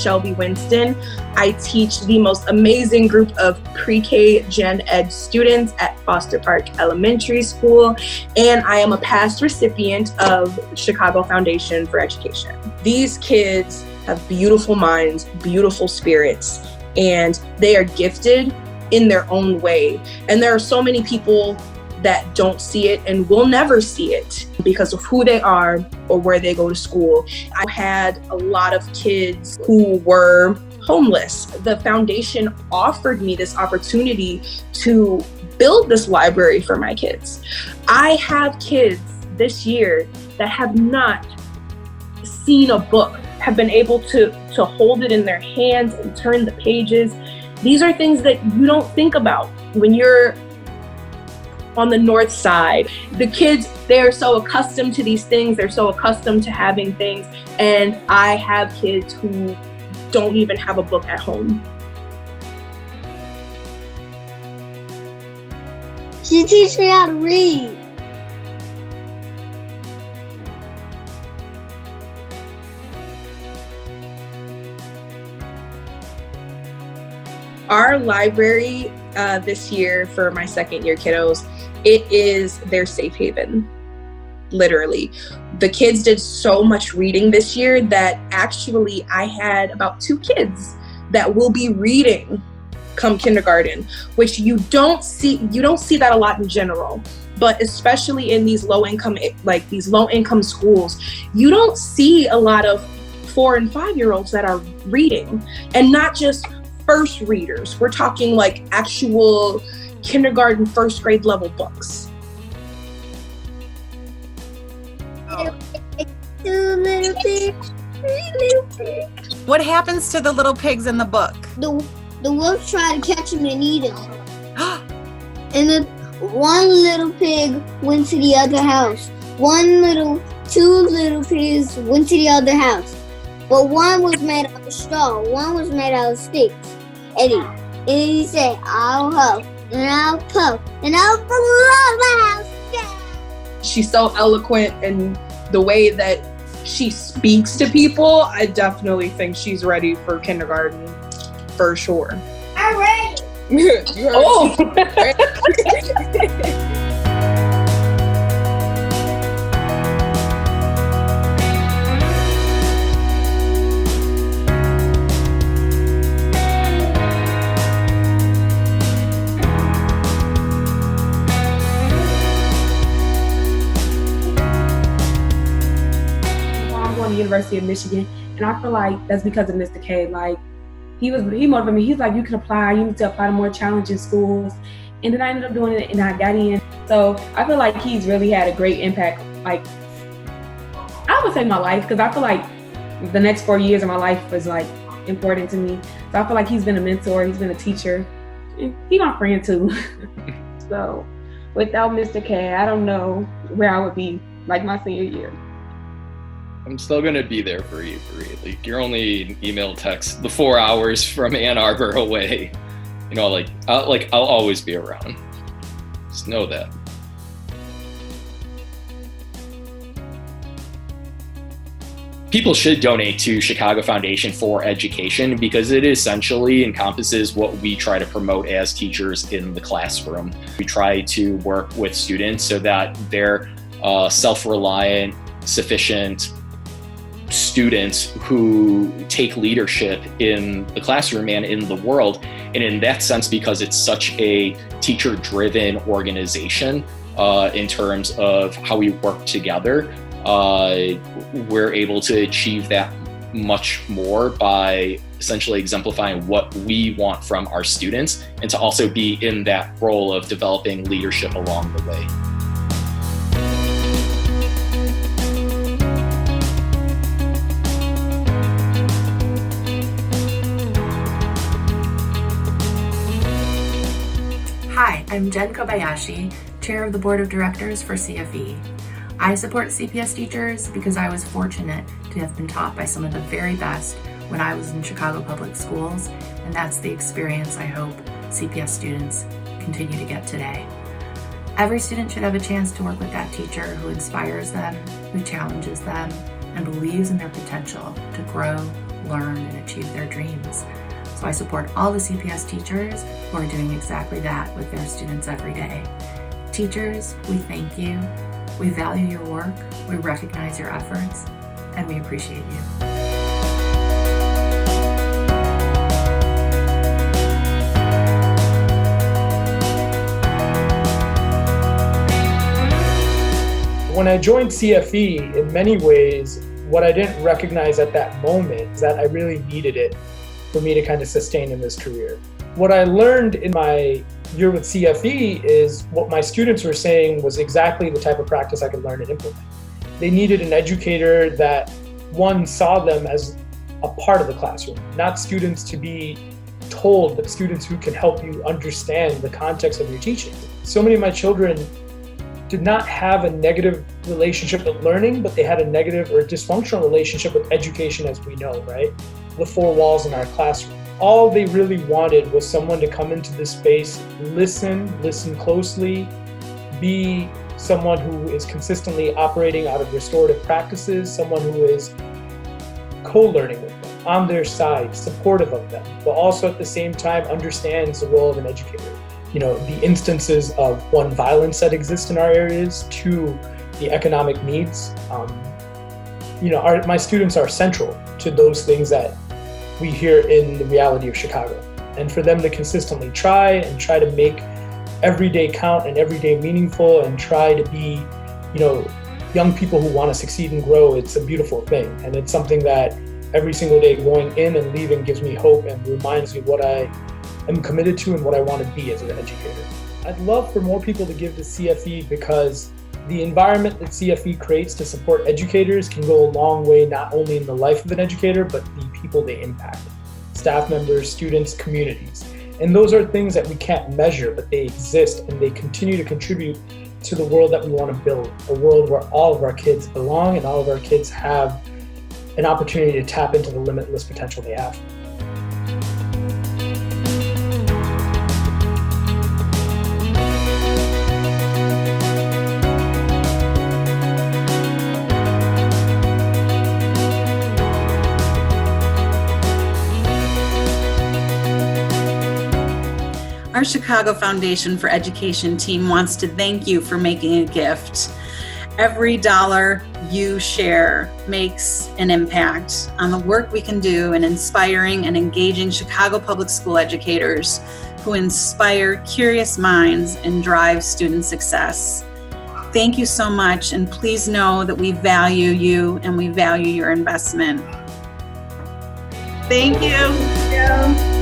Shelby Winston. I teach the most amazing group of pre-K Gen Ed students at Foster Park Elementary School, and I am a past recipient of Chicago Foundation for Education. These kids have beautiful minds, beautiful spirits, and they are gifted in their own way. And there are so many people that don't see it and will never see it because of who they are or where they go to school. I had a lot of kids who were homeless. The foundation offered me this opportunity to build this library for my kids. I have kids this year that have not seen a book, have been able to hold it in their hands and turn the pages. These are things that you don't think about when you're on the north side. The kids, they're so accustomed to these things, they're so accustomed to having things, and I have kids who don't even have a book at home. She teaches me how to read. Our library this year for my second year kiddos, it is their safe haven, literally. The kids did so much reading this year that actually I had about 2 kids that will be reading come kindergarten, which you don't see that a lot in general, but especially in these low income schools, you don't see a lot of 4 and 5-year-olds that are reading, and not just first readers. We're talking like actual kindergarten, first grade level books. Two little pigs, 3 little pigs. What happens to the little pigs in the book? The wolves try to catch him and eat him. And then one little pig went to the other house. 2 little pigs went to the other house. But one was made out of straw, one was made out of sticks. And he said, I'll huff, and I'll puff, and I'll blow my house down. She's so eloquent, and the way that she speaks to people, I definitely think she's ready for kindergarten, for sure. I'm ready. Oh! University of Michigan, and I feel like that's because of Mr. K. Like he motivated me. He's like, you can apply, you need to apply to more challenging schools, and then I ended up doing it and I got in. So I feel like he's really had a great impact, like I would say my life, because I feel like the next 4 years of my life was like important to me. So I feel like he's been a mentor, he's been a teacher, and he's my friend too. So without Mr. K, I don't know where I would be like my senior year. I'm still gonna be there for you, Bree. Like, you're only an email text the 4 hours from Ann Arbor away. You know, I'll always be around. Just know that. People should donate to Chicago Foundation for Education because it essentially encompasses what we try to promote as teachers in the classroom. We try to work with students so that they're self-reliant, sufficient students who take leadership in the classroom and in the world. And in that sense, because it's such a teacher-driven organization in terms of how we work together, we're able to achieve that much more by essentially exemplifying what we want from our students, and to also be in that role of developing leadership along the way. Hi, I'm Jen Kobayashi, Chair of the Board of Directors for CFE. I support CPS teachers because I was fortunate to have been taught by some of the very best when I was in Chicago Public Schools, and that's the experience I hope CPS students continue to get today. Every student should have a chance to work with that teacher who inspires them, who challenges them, and believes in their potential to grow, learn, and achieve their dreams. So I support all the CPS teachers who are doing exactly that with their students every day. Teachers, we thank you. We value your work, we recognize your efforts, and we appreciate you. When I joined CFE, in many ways, what I didn't recognize at that moment is that I really needed it for me to kind of sustain in this career. What I learned in my year with CFE is what my students were saying was exactly the type of practice I could learn and implement. They needed an educator that, one, saw them as a part of the classroom, not students to be told, but students who can help you understand the context of your teaching. So many of my children did not have a negative relationship with learning, but they had a negative or dysfunctional relationship with education as we know, right? The four walls in our classroom. All they really wanted was someone to come into this space, listen closely, be someone who is consistently operating out of restorative practices, someone who is co-learning with them, on their side, supportive of them, but also at the same time understands the role of an educator. You know, the instances of, one, violence that exists in our areas, two, the economic needs. My students are central to those things that we hear in the reality of Chicago. And for them to consistently try to make every day count and every day meaningful and try to be, young people who want to succeed and grow, it's a beautiful thing. And it's something that every single day going in and leaving gives me hope and reminds me what I am committed to and what I want to be as an educator. I'd love for more people to give to CFE because the environment that CFE creates to support educators can go a long way, not only in the life of an educator, but the people they impact, staff members, students, communities. And those are things that we can't measure, but they exist and they continue to contribute to the world that we want to build, a world where all of our kids belong and all of our kids have an opportunity to tap into the limitless potential they have. Our Chicago Foundation for Education team wants to thank you for making a gift. Every dollar you share makes an impact on the work we can do in inspiring and engaging Chicago public school educators who inspire curious minds and drive student success. Thank you so much, and please know that we value you and we value your investment. Thank you. Yeah.